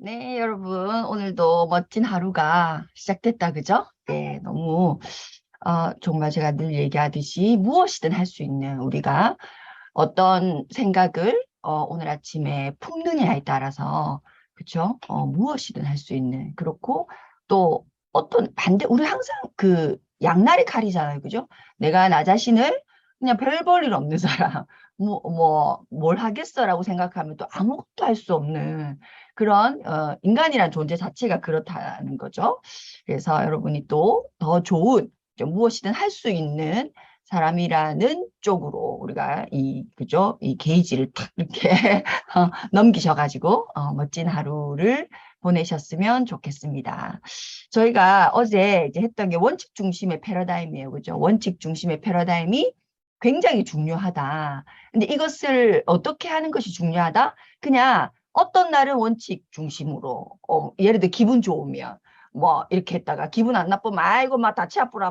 네, 여러분, 오늘도 멋진 하루가 시작됐다, 그죠? 네, 너무, 정말 제가 늘 얘기하듯이 무엇이든 할 수 있는 우리가 어떤 생각을, 오늘 아침에 품느냐에 따라서, 그죠? 무엇이든 할 수 있는, 그렇고 또 어떤 우리 항상 그 양날의 칼이잖아요, 그죠? 내가 나 자신을 그냥 별 볼 일 없는 사람, 뭘 하겠어라고 생각하면 또 아무것도 할 수 없는 그런 인간이란 존재 자체가 그렇다는 거죠. 그래서 여러분이 또 더 좋은 좀 무엇이든 할 수 있는 사람이라는 쪽으로 우리가 그죠? 이 게이지를 탁 이렇게 넘기셔가지고 멋진 하루를 보내셨으면 좋겠습니다. 저희가 어제 이제 했던 게 원칙 중심의 패러다임이에요. 그죠? 원칙 중심의 패러다임이 굉장히 중요하다. 근데 이것을 어떻게 하는 것이 중요하다? 그냥 어떤 날은 원칙 중심으로, 예를 들어 기분 좋으면, 뭐, 이렇게 했다가, 기분 안 나쁘면, 아이고, 막 다치 아프라,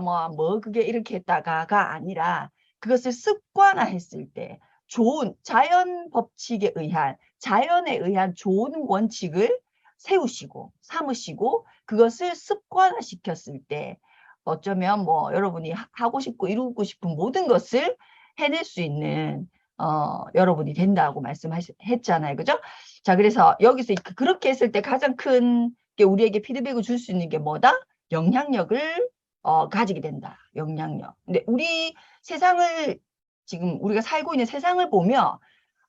그게 이렇게 했다가가 아니라, 그것을 습관화 했을 때, 좋은 자연 법칙에 의한, 자연에 의한 좋은 원칙을 세우시고, 삼으시고, 그것을 습관화 시켰을 때, 어쩌면 뭐, 여러분이 하고 싶고 이루고 싶은 모든 것을 해낼 수 있는, 여러분이 된다고 말씀했잖아요. 그죠? 자, 그래서 여기서 그렇게 했을 때 가장 큰 게 우리에게 피드백을 줄 수 있는 게 뭐다? 영향력을 가지게 된다. 영향력. 근데 우리 세상을 지금 우리가 살고 있는 세상을 보면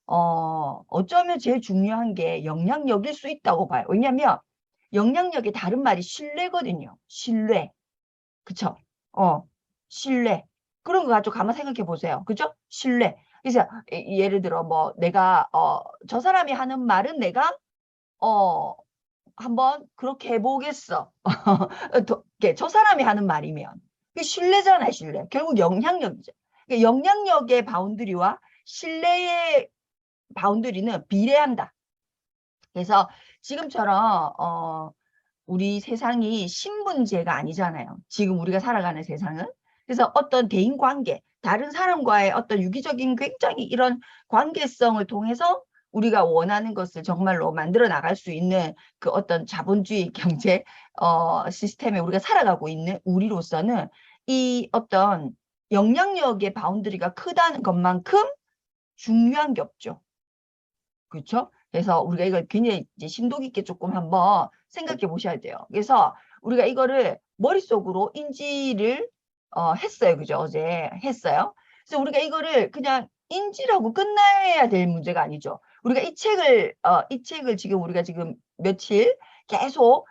어쩌면 제일 중요한 게 영향력일 수 있다고 봐요. 왜냐하면 영향력의 다른 말이 신뢰거든요. 신뢰. 그쵸? 어, 신뢰. 그런 거 가지고 가만 생각해 보세요. 그죠? 신뢰. 그래서 예를 들어 뭐 내가 저 사람이 하는 말은 내가 어 한번 그렇게 해보겠어. 저 사람이 하는 말이면 그 신뢰잖아요, 신뢰. 결국 영향력이죠. 그러니까 영향력의 바운드리와 신뢰의 바운드리는 비례한다. 그래서 지금처럼 우리 세상이 신분제가 아니잖아요. 지금 우리가 살아가는 세상은. 그래서 어떤 대인관계, 다른 사람과의 어떤 유기적인 굉장히 이런 관계성을 통해서 우리가 원하는 것을 정말로 만들어 나갈 수 있는 그 어떤 자본주의 경제 시스템에 우리가 살아가고 있는 우리로서는 이 어떤 영향력의 바운드리가 크다는 것만큼 중요한 게 없죠. 그렇죠? 그래서 우리가 이걸 굉장히 이제 심도 깊게 조금 한번 생각해 보셔야 돼요. 그래서 우리가 이거를 머릿속으로 인지를 했어요. 그죠? 어제 했어요. 그래서 우리가 이거를 그냥 인지라고 끝나야 될 문제가 아니죠. 우리가 이 책을 지금 우리가 지금 며칠 계속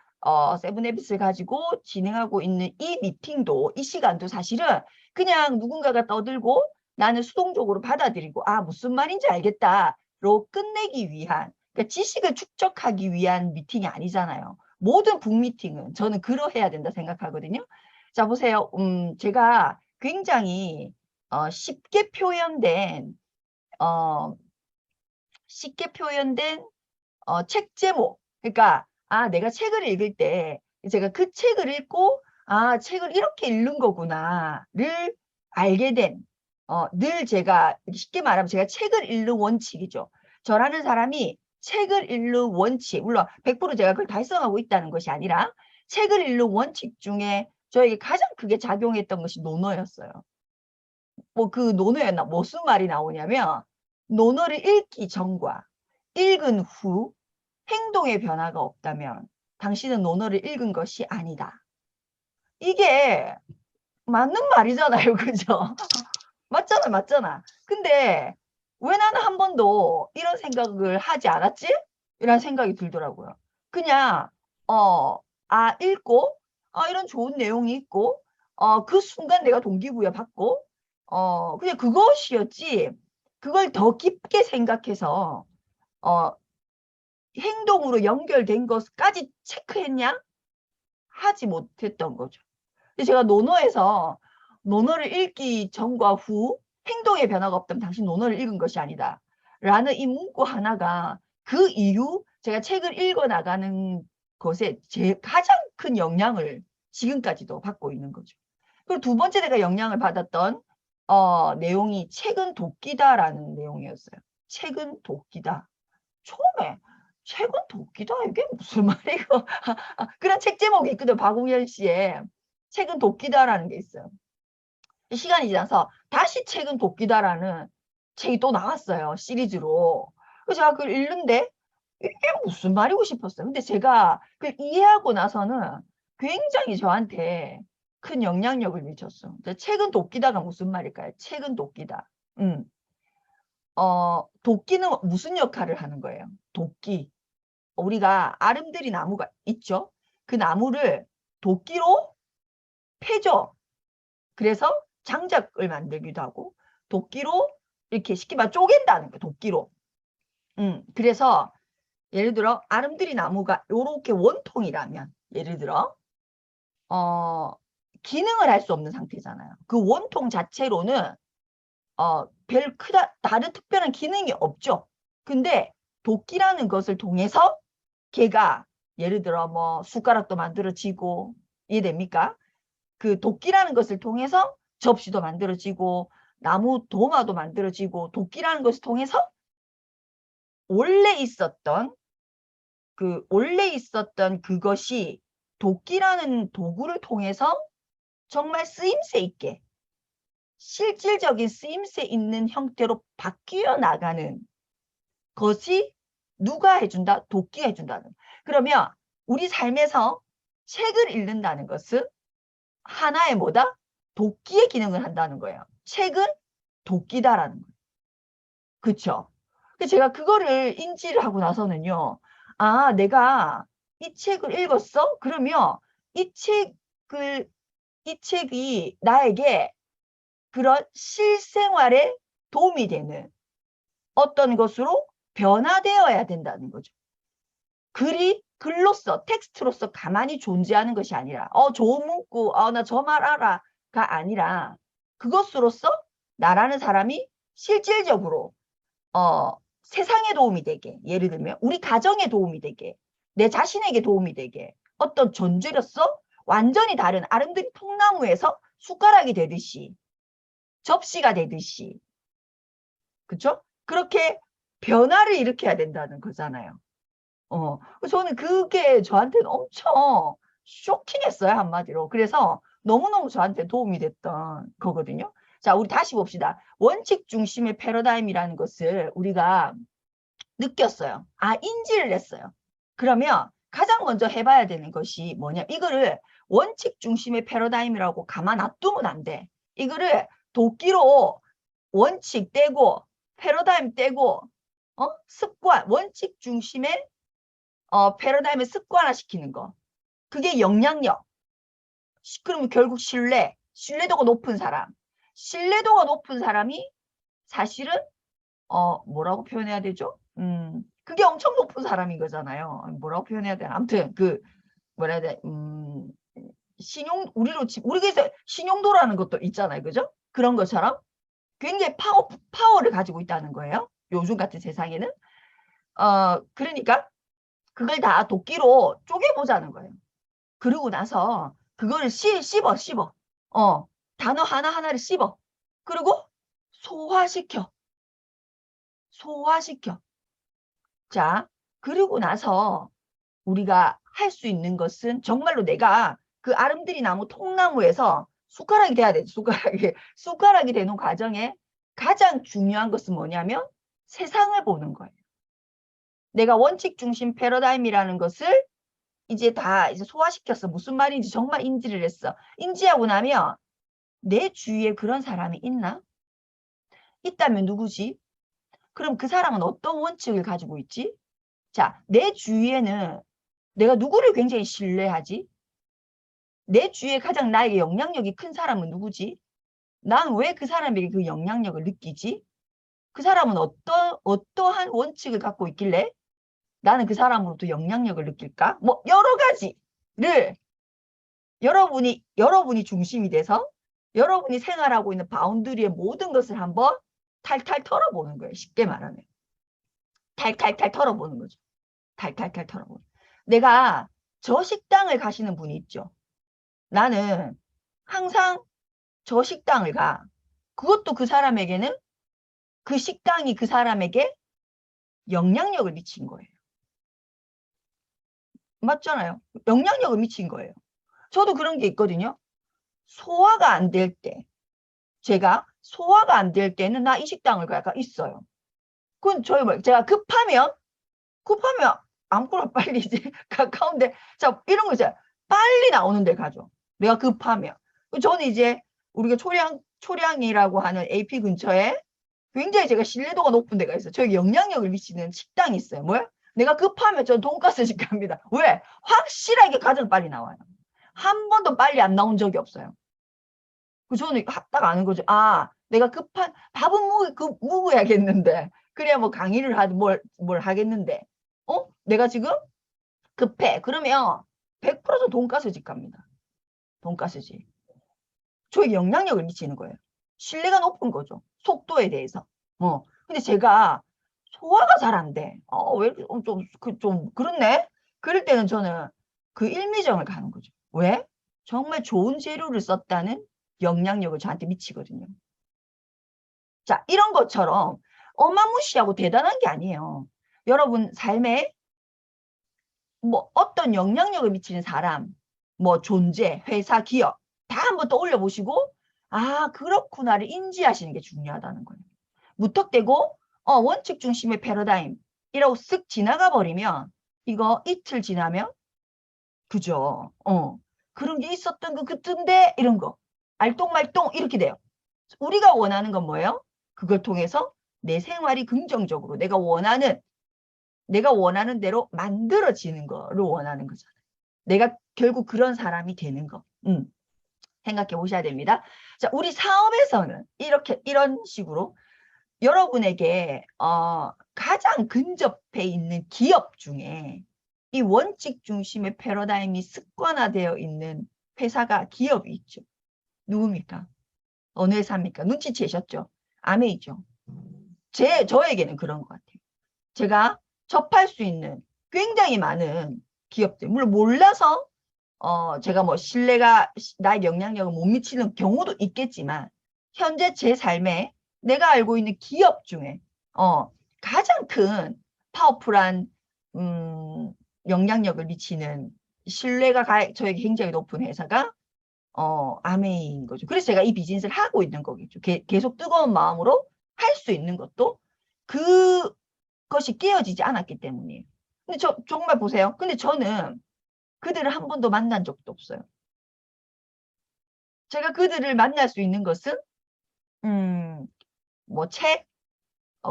세븐해빗을 가지고 진행하고 있는 이 미팅도 이 시간도 사실은 그냥 누군가가 떠들고 나는 수동적으로 받아들이고 무슨 말인지 알겠다. 로 끝내기 위한, 그러니까 지식을 축적하기 위한 미팅이 아니잖아요. 모든 북미팅은 저는 그러해야 된다 생각하거든요. 자, 보세요. 제가 굉장히 쉽게 표현된, 어, 쉽게 표현된 책 제목. 그러니까, 내가 책을 읽을 때 제가 그 책을 읽고, 책을 이렇게 읽는 거구나를 알게 된, 늘 제가 쉽게 말하면 제가 책을 읽는 원칙이죠. 저라는 사람이 책을 읽는 원칙, 물론 100% 제가 그걸 달성하고 있다는 것이 아니라 책을 읽는 원칙 중에 저에게 가장 크게 작용했던 것이 논어였어요. 뭐 그 논어였나 무슨 말이 나오냐면 논어를 읽기 전과 읽은 후 행동의 변화가 없다면 당신은 논어를 읽은 것이 아니다. 이게 맞는 말이잖아요. 그죠? 맞잖아, 맞잖아. 근데 왜 나는 한 번도 이런 생각을 하지 않았지? 이런 생각이 들더라고요. 그냥, 읽고, 이런 좋은 내용이 있고, 그 순간 내가 동기부여 받고, 그냥 그것이었지. 그걸 더 깊게 생각해서, 어, 행동으로 연결된 것까지 체크했냐? 하지 못했던 거죠. 근데 제가 논어에서 논어를 읽기 전과 후 행동의 변화가 없다면 당신 논어를 읽은 것이 아니다. 라는 이 문구 하나가 그 이후 제가 책을 읽어 나가는 것에 가장 큰 영향을 지금까지도 받고 있는 거죠. 그리고 두 번째 내가 영향을 받았던 내용이 책은 도끼다라는 내용이었어요. 책은 도끼다. 처음에 책은 도끼다. 이게 무슨 말이고. 그런 책 제목이 있거든. 박웅현 씨의 책은 도끼다라는 게 있어요. 시간이 지나서 다시 책은 도끼다라는 책이 또 나왔어요. 시리즈로. 그래서 제가 그걸 읽는데 이게 무슨 말이고 싶었어요. 근데 제가 그걸 이해하고 나서는 굉장히 저한테 큰 영향력을 미쳤어. 책은 도끼다가 무슨 말일까요? 책은 도끼다. 도끼는 무슨 역할을 하는 거예요? 도끼. 우리가 아름드리 나무가 있죠? 그 나무를 도끼로 패죠. 그래서 장작을 만들기도 하고 도끼로 이렇게 쉽게 말 쪼갠다는 거예요. 도끼로. 그래서 예를 들어 아름드리 나무가 요렇게 원통이라면 예를 들어 기능을 할 수 없는 상태잖아요. 그 원통 자체로는 별 다른 특별한 기능이 없죠. 근데 도끼라는 것을 통해서 걔가 예를 들어 뭐 숟가락도 만들어지고 이해됩니까? 그 도끼라는 것을 통해서 접시도 만들어지고 나무 도마도 만들어지고 도끼라는 것을 통해서 원래 있었던 그것이 도끼라는 도구를 통해서 정말 쓰임새 있게 실질적인 쓰임새 있는 형태로 바뀌어 나가는 것이 누가 해준다? 도끼가 해준다는. 그러면 우리 삶에서 책을 읽는다는 것은 하나의 뭐다? 도끼의 기능을 한다는 거예요. 책은 도끼다라는 거예요. 그쵸? 제가 그거를 인지를 하고 나서는요. 아, 내가 이 책을 읽었어? 그러면 이 책이 나에게 그런 실생활에 도움이 되는 어떤 것으로 변화되어야 된다는 거죠. 글로서, 텍스트로서 가만히 존재하는 것이 아니라, 좋은 문구, 나 저 말 알아가 아니라, 그것으로서 나라는 사람이 실질적으로, 세상에 도움이 되게, 예를 들면, 우리 가정에 도움이 되게, 내 자신에게 도움이 되게, 어떤 존재로서 완전히 다른 아름드리 통나무에서 숟가락이 되듯이, 접시가 되듯이, 그쵸? 그렇게 변화를 일으켜야 된다는 거잖아요. 저는 그게 저한테는 엄청 쇼킹했어요, 한마디로. 그래서 너무너무 저한테 도움이 됐던 거거든요. 자, 우리 다시 봅시다. 원칙 중심의 패러다임이라는 것을 우리가 느꼈어요. 아, 인지를 했어요. 그러면 가장 먼저 해봐야 되는 것이 뭐냐. 이거를 원칙 중심의 패러다임이라고 가만 놔두면 안 돼. 이거를 도끼로 원칙 떼고 패러다임 떼고 습관, 원칙 중심의 패러다임을 습관화시키는 거. 그게 영향력. 그러면 결국 신뢰도가 높은 사람. 신뢰도가 높은 사람이 사실은 뭐라고 표현해야 되죠? 그게 엄청 높은 사람인 거잖아요. 뭐라고 표현해야 되나? 아무튼 뭐라 해야 돼? 우리에서 신용도라는 것도 있잖아요. 그죠? 그런 것처럼 굉장히 파워를 가지고 있다는 거예요. 요즘 같은 세상에는. 그러니까 그걸 다 도끼로 쪼개보자는 거예요. 그러고 나서 그거를 씹어. 단어 하나하나를 씹어. 그리고 소화시켜. 자, 그러고 나서 우리가 할 수 있는 것은 정말로 내가 그 아름드리 나무 통나무에서 숟가락이 돼야 돼. 숟가락이 되는 과정에 가장 중요한 것은 뭐냐면 세상을 보는 거예요. 내가 원칙 중심 패러다임이라는 것을 이제 소화시켰어. 무슨 말인지 정말 인지를 했어. 인지하고 나면 내 주위에 그런 사람이 있나? 있다면 누구지? 그럼 그 사람은 어떤 원칙을 가지고 있지? 자, 내 주위에는 내가 누구를 굉장히 신뢰하지? 내 주위에 가장 나에게 영향력이 큰 사람은 누구지? 난 왜 그 사람에게 그 영향력을 느끼지? 그 사람은 어떠한 원칙을 갖고 있길래 나는 그 사람으로부터 영향력을 느낄까? 뭐 여러 가지를 여러분이 중심이 돼서 여러분이 생활하고 있는 바운드리의 모든 것을 한번 탈탈 털어보는 거예요. 쉽게 말하면. 탈탈탈 털어보는 거죠. 탈탈탈 털어보는. 내가 저 식당을 가시는 분이 있죠. 나는 항상 저 식당을 가. 그것도 그 사람에게는 그 식당이 그 사람에게 영향력을 미친 거예요. 맞잖아요. 영향력을 미친 거예요. 저도 그런 게 있거든요. 소화가 안 될 때, 제가 소화가 안 될 때는 나 이 식당을 가가 있어요. 그건 저희 뭐 제가 급하면 아무거나 빨리 이제 가까운데 자 이런 거 있어요. 빨리 나오는 데 가죠. 내가 급하면. 저는 이제 우리가 초량이라고 하는 AP 근처에 굉장히 제가 신뢰도가 높은 데가 있어요. 저에게 영향력을 미치는 식당이 있어요. 뭐야? 내가 급하면 전 돈가스 집 갑니다. 왜? 확실하게 가장 빨리 나와요. 한 번도 빨리 안 나온 적이 없어요. 저는 딱 아는 거죠. 아, 내가 급한 밥은 먹어야겠는데 그래야 뭐 강의를 하든 뭘 하겠는데 내가 지금 급해. 그러면 100% 돈가스 집 갑니다. 돈가스 집. 저에게 영향력을 미치는 거예요. 신뢰가 높은 거죠. 속도에 대해서. 근데 제가 소화가 잘 안 돼. 왜 좀 그렇네? 그럴 때는 저는 그 일미정을 가는 거죠. 왜? 정말 좋은 재료를 썼다는 영향력을 저한테 미치거든요. 자, 이런 것처럼 어마무시하고 대단한 게 아니에요. 여러분 삶에 뭐 어떤 영향력을 미치는 사람, 뭐 존재, 회사, 기업 다 한번 떠올려 보시고 아, 그렇구나를 인지하시는 게 중요하다는 거예요. 무턱대고 원칙 중심의 패러다임이라고 쓱 지나가 버리면 이거 이틀 지나면 그죠? 그런 게 있었던 것 같은데 이런 거 알똥말똥 이렇게 돼요. 우리가 원하는 건 뭐예요? 그걸 통해서 내 생활이 긍정적으로 내가 원하는 대로 만들어지는 거를 원하는 거잖아요. 내가 결국 그런 사람이 되는 거. 생각해 보셔야 됩니다. 자, 우리 사업에서는 이런 식으로 여러분에게 가장 근접해 있는 기업 중에 이 원칙 중심의 패러다임이 습관화되어 있는 회사가 기업이 있죠. 누굽니까? 어느 회사입니까? 눈치채셨죠? 아메이죠. 저에게는 그런 것 같아요. 제가 접할 수 있는 굉장히 많은 기업들, 물론 몰라서 제가 뭐 신뢰가 나의 영향력을 못 미치는 경우도 있겠지만 현재 제 삶에 내가 알고 있는 기업 중에 가장 큰 파워풀한 영향력을 미치는 신뢰가 저에게 굉장히 높은 회사가 아메이인 거죠. 그래서 제가 이 비즈니스를 하고 있는 거겠죠. 계속 뜨거운 마음으로 할 수 있는 것도 그것이 깨어지지 않았기 때문이에요. 근데 정말 보세요. 근데 저는 그들을 한 번도 만난 적도 없어요. 제가 그들을 만날 수 있는 것은 뭐 책,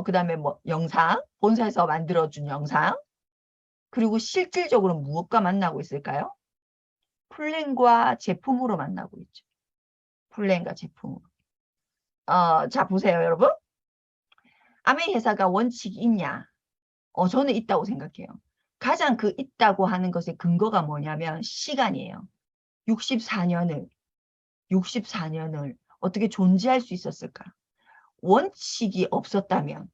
그다음에 뭐 영상, 본사에서 만들어준 영상, 그리고 실질적으로 무엇과 만나고 있을까요? 플랜과 제품으로 만나고 있죠. 플랜과 제품으로. 자, 보세요, 여러분. 아메이 회사가 원칙이 있냐? 저는 있다고 생각해요. 가장 그 있다고 하는 것의 근거가 뭐냐면 시간이에요. 64년을 어떻게 존재할 수 있었을까? 원칙이 없었다면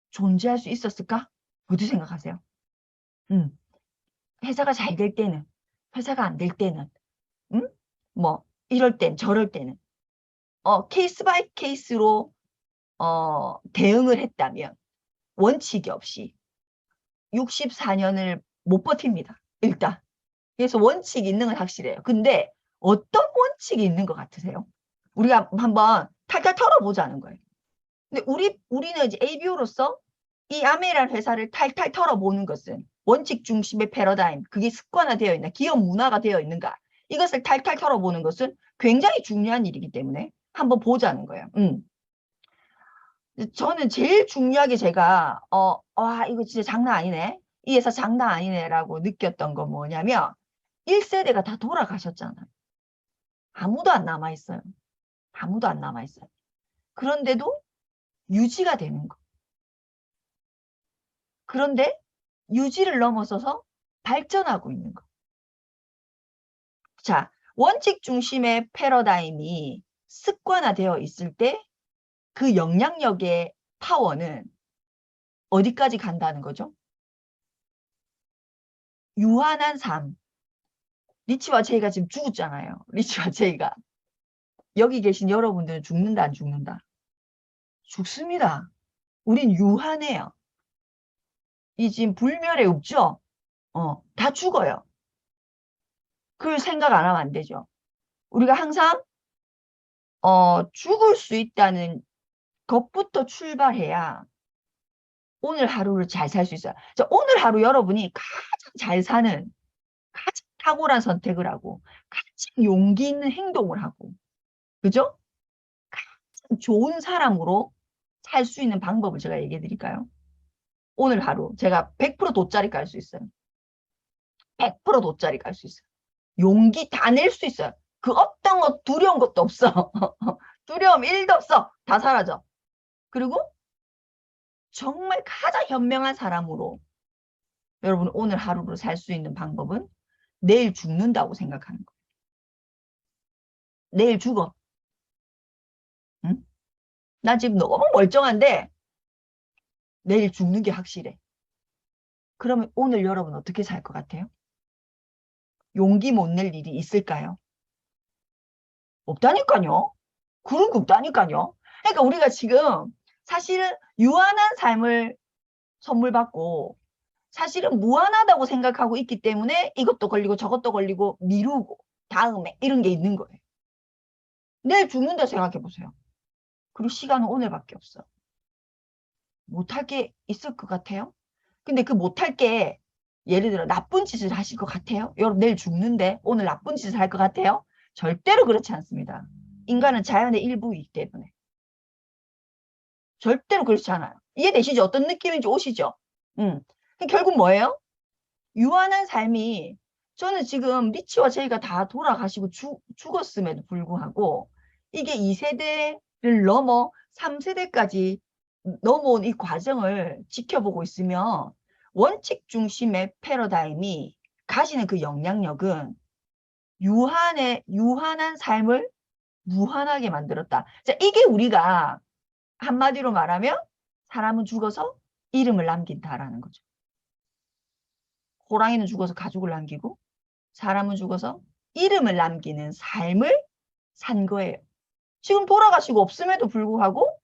존재할 수 있었을까? 어떻게 생각하세요? 회사가 잘 될 때는, 회사가 안 될 때는, 뭐 이럴 땐 저럴 때는 케이스 바이 케이스로 대응을 했다면 원칙이 없이 64년을 못 버팁니다. 일단. 그래서 원칙이 있는 건 확실해요. 근데 어떤 원칙이 있는 것 같으세요? 우리가 한번 탈탈 털어보자는 거예요. 근데 우리는 이제 ABO로서 이 아메이라는 회사를 탈탈 털어보는 것은 원칙 중심의 패러다임, 그게 습관화되어 있나, 기업 문화가 되어 있는가, 이것을 탈탈 털어보는 것은 굉장히 중요한 일이기 때문에 한번 보자는 거예요. 저는 제일 중요하게 제가 와 이거 진짜 장난 아니네. 이 회사 장난 아니네라고 느꼈던 건 뭐냐면 1세대가 다 돌아가셨잖아요. 아무도 안 남아있어요. 아무도 안 남아있어요. 그런데도 유지가 되는 거. 그런데 유지를 넘어서서 발전하고 있는 거. 자, 원칙 중심의 패러다임이 습관화되어 있을 때 그 영향력의 파워는 어디까지 간다는 거죠? 유한한 삶. 리치와 제이가 지금 죽었잖아요. 리치와 제이가. 여기 계신 여러분들은 죽는다, 안 죽는다? 죽습니다. 우린 유한해요. 이 지금 불멸의 읍죠? 다 죽어요. 그걸 생각 안 하면 안 되죠. 우리가 항상 죽을 수 있다는 것부터 출발해야 오늘 하루를 잘 살 수 있어요. 자, 오늘 하루 여러분이 가장 잘 사는, 가장 탁월한 선택을 하고 가장 용기 있는 행동을 하고, 그죠? 가장 좋은 사람으로 살 수 있는 방법을 제가 얘기해 드릴까요? 오늘 하루 제가 100% 돗자리 깔 수 있어요. 100% 돗자리 깔 수 있어요. 용기 다 낼 수 있어요. 그 어떤 것 두려운 것도 없어. 두려움 1도 없어. 다 사라져. 그리고 정말 가장 현명한 사람으로 여러분 오늘 하루를 살 수 있는 방법은 내일 죽는다고 생각하는 거예요. 내일 죽어. 응? 나 지금 너무 멀쩡한데 내일 죽는 게 확실해. 그러면 오늘 여러분 어떻게 살 것 같아요? 용기 못 낼 일이 있을까요? 없다니까요. 그런 게 없다니까요. 그러니까 우리가 지금 사실은 유한한 삶을 선물 받고 사실은 무한하다고 생각하고 있기 때문에 이것도 걸리고 저것도 걸리고 미루고 다음에 이런 게 있는 거예요. 내일 죽는다 생각해 보세요. 그리고 시간은 오늘밖에 없어. 못할 게 있을 것 같아요? 근데 그 못할 게 예를 들어 나쁜 짓을 하실 것 같아요? 여러분 내일 죽는데 오늘 나쁜 짓을 할 것 같아요? 절대로 그렇지 않습니다. 인간은 자연의 일부이기 때문에. 절대로 그렇지 않아요. 이해되시죠? 어떤 느낌인지 오시죠? 결국 뭐예요? 유한한 삶이 저는 지금 리치와 제이가 다 돌아가시고 죽었음에도 불구하고 이게 2세대를 넘어 3세대까지 넘어온 이 과정을 지켜보고 있으면 원칙 중심의 패러다임이 가지는 그 영향력은 유한한 삶을 무한하게 만들었다. 자, 이게 우리가 한마디로 말하면 사람은 죽어서 이름을 남긴다라는 거죠. 호랑이는 죽어서 가죽을 남기고 사람은 죽어서 이름을 남기는 삶을 산 거예요. 지금 돌아가시고 없음에도 불구하고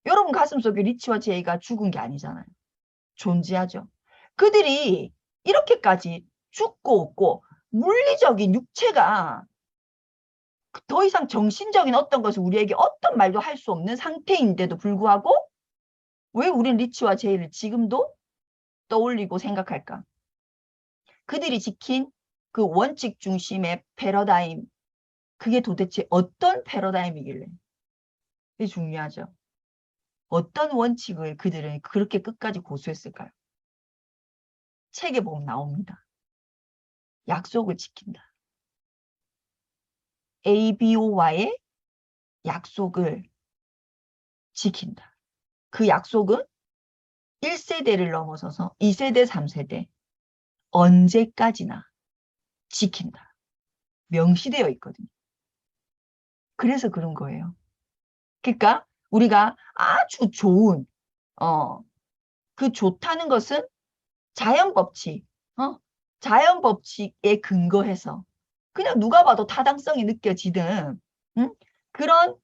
여러분 가슴속에 리치와 제이가 죽은 게 아니잖아요. 존재하죠. 그들이 이렇게까지 죽고 없고 물리적인 육체가 더 이상 정신적인 어떤 것을 우리에게 어떤 말도 할 수 없는 상태인데도 불구하고 왜 우린 리치와 제이를 지금도 떠올리고 생각할까? 그들이 지킨 그 원칙 중심의 패러다임, 그게 도대체 어떤 패러다임이길래? 이게 중요하죠. 어떤 원칙을 그들은 그렇게 끝까지 고수했을까요? 책에 보면 나옵니다. 약속을 지킨다. ABO와의 약속을 지킨다. 그 약속은 1세대를 넘어서서 2세대, 3세대 언제까지나 지킨다. 명시되어 있거든요. 그래서 그런 거예요. 그러니까 우리가 아주 좋은 그 좋다는 것은 자연 법칙, 자연 법칙에 근거해서 그냥 누가 봐도 타당성이 느껴지는 그런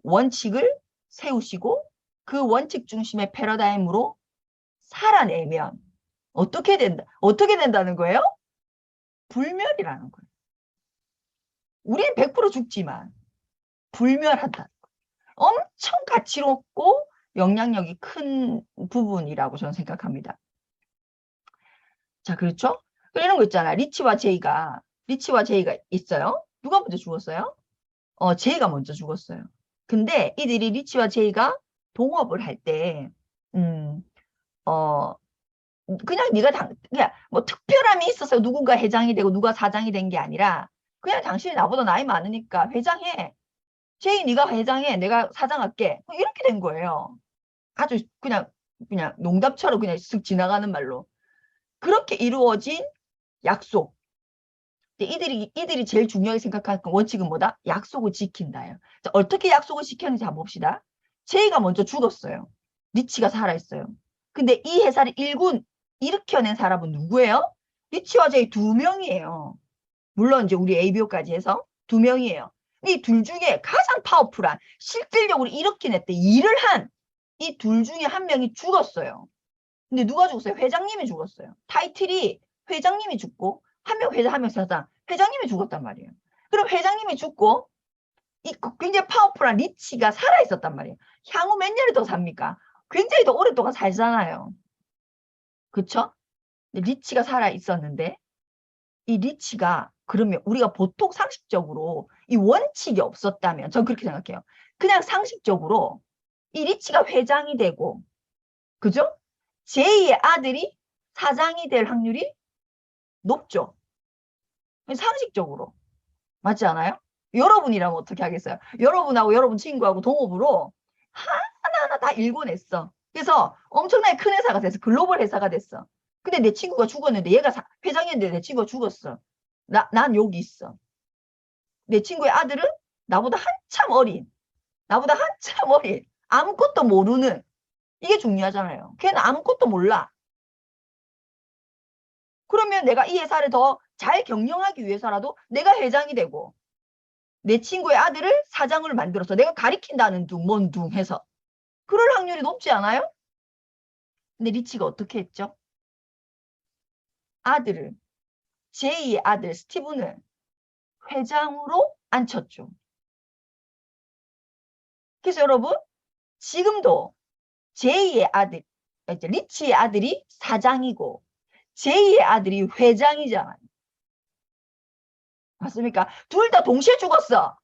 원칙을 세우시고 그 원칙 중심의 패러다임으로 살아내면 어떻게 된다는 거예요? 불멸이라는 거예요. 우리는 100% 죽지만 불멸한다. 엄청 가치롭고 영향력이 큰 부분이라고 저는 생각합니다. 자, 그렇죠? 이런 거 있잖아. 리치와 제이가 있어요. 누가 먼저 죽었어요? 제이가 먼저 죽었어요. 근데 이들이 리치와 제이가 동업을 할 때, 그냥 그냥 뭐 특별함이 있어서 누군가 회장이 되고 누가 사장이 된 게 아니라 그냥 당신이 나보다 나이 많으니까 회장해. 제이 네가 회장해. 내가 사장할게. 뭐 이렇게 된 거예요. 아주 그냥 농담처럼 그냥 쓱 지나가는 말로. 그렇게 이루어진 약속. 이들이 제일 중요하게 생각하는 원칙은 뭐다? 약속을 지킨다예요. 자, 어떻게 약속을 지켰는지 한번 봅시다. 제이가 먼저 죽었어요. 리치가 살아있어요. 근데 이 회사를 일군 일으켜낸 사람은 누구예요? 리치와 제이 2명이에요. 물론 이제 우리 ABO까지 해서 2명이에요. 이 둘 중에 가장 파워풀한 실질적으로 일으켜냈대 일을 한 이 둘 중에 한 명이 죽었어요. 근데 누가 죽었어요? 회장님이 죽었어요. 타이틀이 회장님이 죽고 한 명 회장, 한 명 사장. 회장님이 죽었단 말이에요. 그럼 회장님이 죽고 이 굉장히 파워풀한 리치가 살아있었단 말이에요. 향후 몇 년을 더 삽니까? 굉장히 더 오랫동안 살잖아요. 그쵸? 리치가 살아있었는데 이 리치가 그러면 우리가 보통 상식적으로 이 원칙이 없었다면 전 그렇게 생각해요. 그냥 상식적으로 이 리치가 회장이 되고 그죠? 제2의 아들이 사장이 될 확률이 높죠. 상식적으로. 맞지 않아요? 여러분이라면 어떻게 하겠어요? 여러분하고 여러분 친구하고 동업으로 하나하나 다 일궈냈어. 그래서 엄청나게 큰 회사가 됐어. 글로벌 회사가 됐어. 근데 내 친구가 죽었는데 얘가 회장이었는데 내 친구가 죽었어. 난 여기 있어. 내 친구의 아들은 나보다 한참 어린, 아무것도 모르는, 이게 중요하잖아요. 걔는 아무것도 몰라. 그러면 내가 이 회사를 더 잘 경영하기 위해서라도 내가 회장이 되고 내 친구의 아들을 사장을 만들어서 내가 가리킨다는 둥, 뭔 둥 해서 그럴 확률이 높지 않아요? 근데 리치가 어떻게 했죠? 아들을, 제2의 아들 스티븐을 회장으로 앉혔죠. 그래서 여러분, 지금도 제2의 아들, 리치의 아들이 사장이고 제2의 아들이 회장이잖아요. 맞습니까? 둘 다 동시에 죽었어.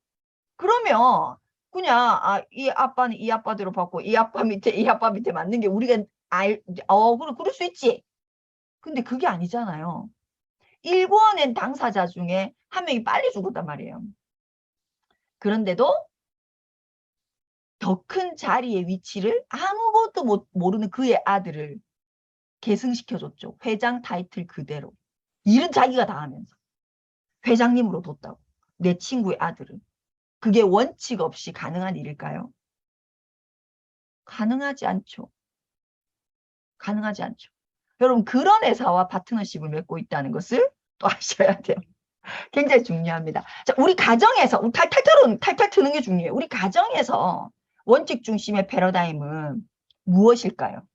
그러면 그냥 이 아빠는 이 아빠대로 받고 이 아빠 밑에 맞는 게 우리가 그럴 수 있지. 근데 그게 아니잖아요. 일궈낸 당사자 중에 한 명이 빨리 죽었단 말이에요. 그런데도 더 큰 자리의 위치를 아무것도 모르는 그의 아들을 계승시켜줬죠. 회장 타이틀 그대로. 일은 자기가 다 하면서. 회장님으로 뒀다고. 내 친구의 아들을. 그게 원칙 없이 가능한 일일까요? 가능하지 않죠. 가능하지 않죠. 여러분 그런 회사와 파트너십을 맺고 있다는 것을 또 아셔야 돼요. 굉장히 중요합니다. 자, 우리 가정에서 탈탈 트는 게 중요해요. 우리 가정에서 원칙 중심의 패러다임은 무엇일까요?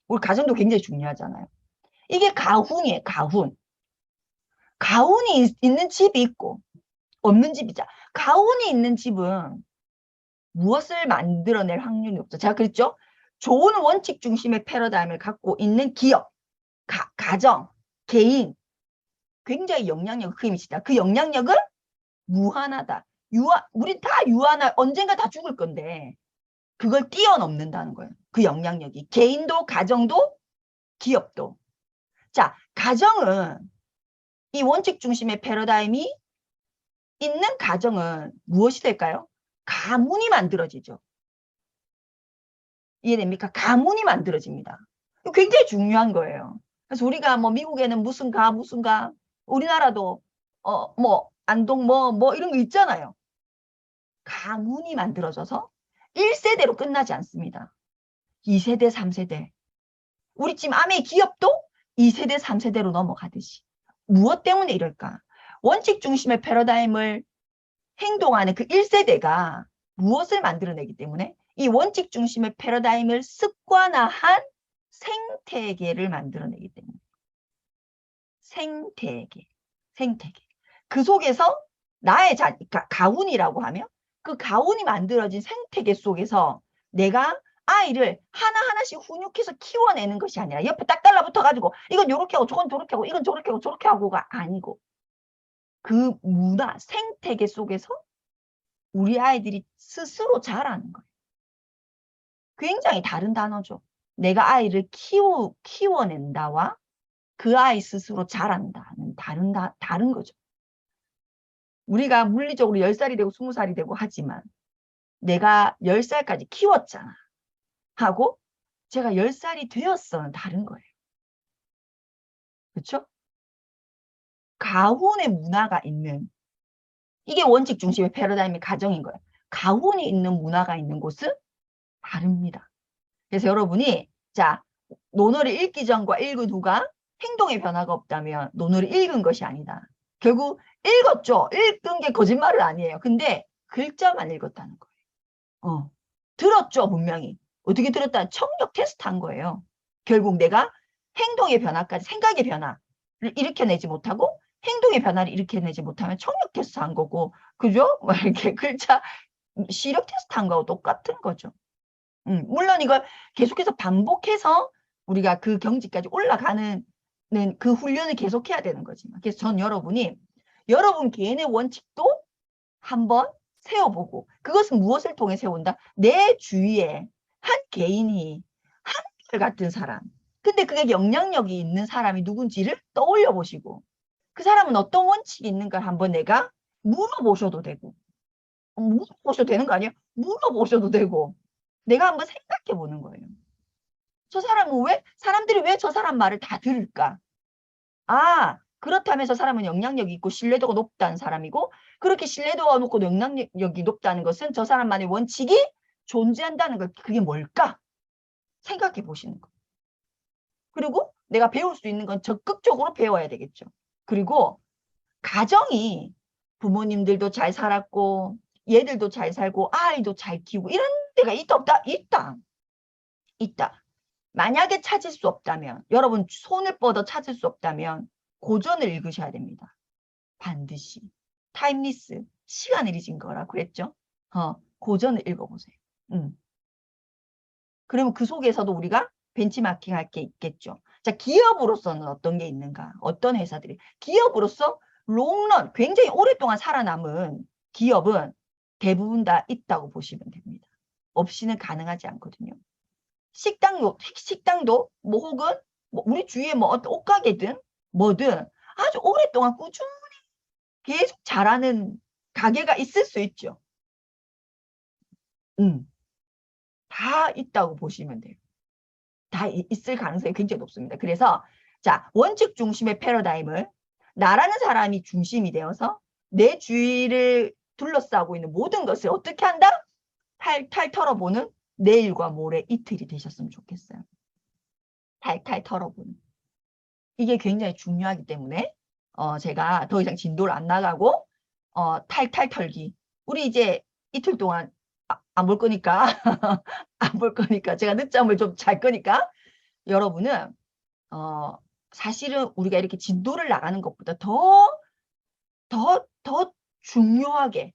우리 가정도 굉장히 중요하잖아요. 이게 가훈이에요. 가훈. 가훈이 있는 집이 있고 없는 집이자. 가훈이 있는 집은 무엇을 만들어낼 확률이 없죠. 제가 그랬죠? 좋은 원칙 중심의 패러다임을 갖고 있는 기업, 가정, 개인 굉장히 영향력이 큰 힘이시다. 그 영향력은 무한하다. 우리 다 유한할 언젠가 다 죽을 건데 그걸 뛰어넘는다는 거예요. 그 영향력이. 개인도 가정도 기업도. 자, 가정은 이 원칙 중심의 패러다임이 있는 가정은 무엇이 될까요? 가문이 만들어지죠. 이해됩니까? 가문이 만들어집니다. 굉장히 중요한 거예요. 그래서 우리가 뭐 미국에는 무슨 가, 우리나라도 뭐 안동 뭐 이런 거 있잖아요. 가문이 만들어져서 1세대로 끝나지 않습니다. 2세대, 3세대. 우리 지금 아메 기업도 2세대, 3세대로 넘어가듯이. 무엇 때문에 이럴까? 원칙 중심의 패러다임을 행동하는 그 1세대가 무엇을 만들어내기 때문에 이 원칙 중심의 패러다임을 습관화한 생태계를 만들어내기 때문에. 생태계. 그 속에서 나의 가훈이라고 하면 그 가훈이 만들어진 생태계 속에서 내가 아이를 하나하나씩 훈육해서 키워내는 것이 아니라 옆에 딱 달라붙어가지고 이건 요렇게 하고 저건 저렇게 하고 이건 저렇게 하고 저렇게 하고가 아니고 그 문화, 생태계 속에서 우리 아이들이 스스로 자라는 거예요. 굉장히 다른 단어죠. 내가 아이를 키워낸다와 그 아이 스스로 자란다는 다른 거죠. 우리가 물리적으로 10살이 되고 20살이 되고 하지만 내가 10살까지 키웠잖아 하고 제가 10살이 되었어는 다른 거예요. 그렇죠? 가훈의 문화가 있는 이게 원칙 중심의 패러다임의 가정인 거예요. 가훈이 있는 문화가 있는 곳은 다릅니다. 그래서 여러분이 자 논어를 읽기 전과 읽은 후가 행동의 변화가 없다면 논어를 읽은 것이 아니다. 결국 읽었죠. 읽은 게 거짓말은 아니에요. 근데 글자만 읽었다는 거예요. 들었죠. 분명히. 어떻게 들었다? 청력 테스트 한 거예요. 결국 내가 행동의 변화까지 생각의 변화를 일으켜내지 못하고 행동의 변화를 일으켜내지 못하면 청력 테스트 한 거고, 그죠? 뭐 이렇게 글자 시력 테스트 한 거하고 똑같은 거죠. 물론 이걸 계속해서 반복해서 우리가 그 경지까지 올라가는 그 훈련을 계속해야 되는 거지만. 그래서 전 여러분이 여러분 개인의 원칙도 한번 세워보고, 그것은 무엇을 통해 세운다? 내 주위에 한 개인이 한결 같은 사람, 근데 그게 영향력이 있는 사람이 누군지를 떠올려 보시고, 그 사람은 어떤 원칙이 있는가 한번 내가 물어보셔도 되고, 물어보셔도 되는 거 아니에요? 물어보셔도 되고, 내가 한번 생각해 보는 거예요. 저 사람은 사람들이 왜 저 사람 말을 다 들을까? 아, 그렇다면 저 사람은 영향력이 있고 신뢰도가 높다는 사람이고, 그렇게 신뢰도가 높고 영향력이 높다는 것은 저 사람만의 원칙이 존재한다는 것, 그게 뭘까? 생각해 보시는 거. 그리고 내가 배울 수 있는 건 적극적으로 배워야 되겠죠. 그리고 가정이 부모님들도 잘 살았고 얘들도 잘 살고 아이도 잘 키우고 이런 데가 있다 없다? 있다. 만약에 찾을 수 없다면, 여러분 손을 뻗어 찾을 수 없다면 고전을 읽으셔야 됩니다. 반드시. 타임리스, 시간을 잊은 거라 그랬죠. 고전을 읽어보세요. 그러면 그 속에서도 우리가 벤치마킹 할 게 있겠죠. 자, 기업으로서는 어떤 게 있는가? 어떤 회사들이? 기업으로서 롱런, 굉장히 오랫동안 살아남은 기업은 대부분 다 있다고 보시면 됩니다. 없이는 가능하지 않거든요. 식당도 뭐 혹은 뭐 우리 주위에 뭐 어떤 옷가게든 뭐든 아주 오랫동안 꾸준히 계속 잘하는 가게가 있을 수 있죠. 다 있다고 보시면 돼요. 다 있을 가능성이 굉장히 높습니다. 그래서 자, 원칙 중심의 패러다임을 나라는 사람이 중심이 되어서 내 주위를 둘러싸고 있는 모든 것을 어떻게 한다? 탈탈 털어보는 내일과 모레 이틀이 되셨으면 좋겠어요. 탈탈 털어보는. 이게 굉장히 중요하기 때문에 제가 더 이상 진도를 안 나가고 탈탈 털기. 우리 이제 이틀 동안 안 볼 거니까 안 볼 거니까 제가 늦잠을 좀 잘 거니까 여러분은 사실은 우리가 이렇게 진도를 나가는 것보다 더 중요하게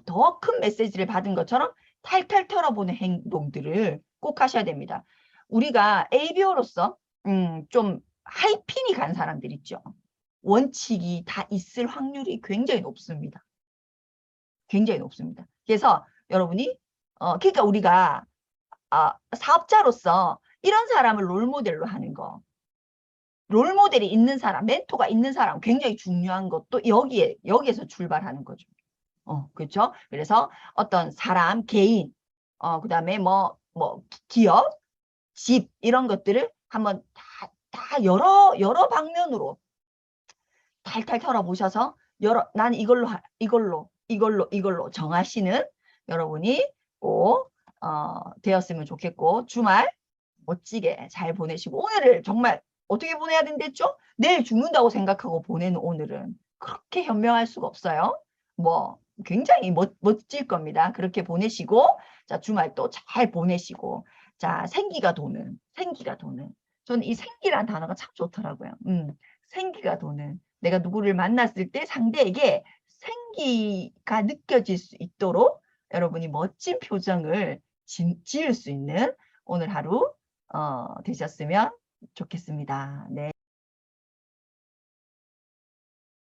더 큰 메시지를 받은 것처럼 탈탈 털어보는 행동들을 꼭 하셔야 됩니다. 우리가 ABO로서 좀 하이핀이 간 사람들 있죠. 원칙이 다 있을 확률이 굉장히 높습니다. 굉장히 높습니다. 그래서 여러분이 그러니까 우리가 사업자로서 이런 사람을 롤모델로 하는 거, 롤모델이 있는 사람, 멘토가 있는 사람 굉장히 중요한 것도 여기에서 출발하는 거죠. 그렇죠? 그래서 어떤 사람, 개인, 그다음에 뭐 기업, 집 이런 것들을 한번 다 여러 방면으로 탈탈 털어보셔서 난 이걸로 정하시는 여러분이 꼭 되었으면 좋겠고, 주말 멋지게 잘 보내시고, 오늘을 정말 어떻게 보내야 된댔죠? 내일 죽는다고 생각하고 보내는 오늘은 그렇게 현명할 수가 없어요. 뭐 굉장히 멋질 겁니다. 그렇게 보내시고, 자, 주말 또 잘 보내시고, 자, 생기가 도는. 저는 이 생기란 단어가 참 좋더라고요. 생기가 도는. 내가 누구를 만났을 때 상대에게 생기가 느껴질 수 있도록 여러분이 멋진 표정을 지을 수 있는 오늘 하루 되셨으면 좋겠습니다. 네.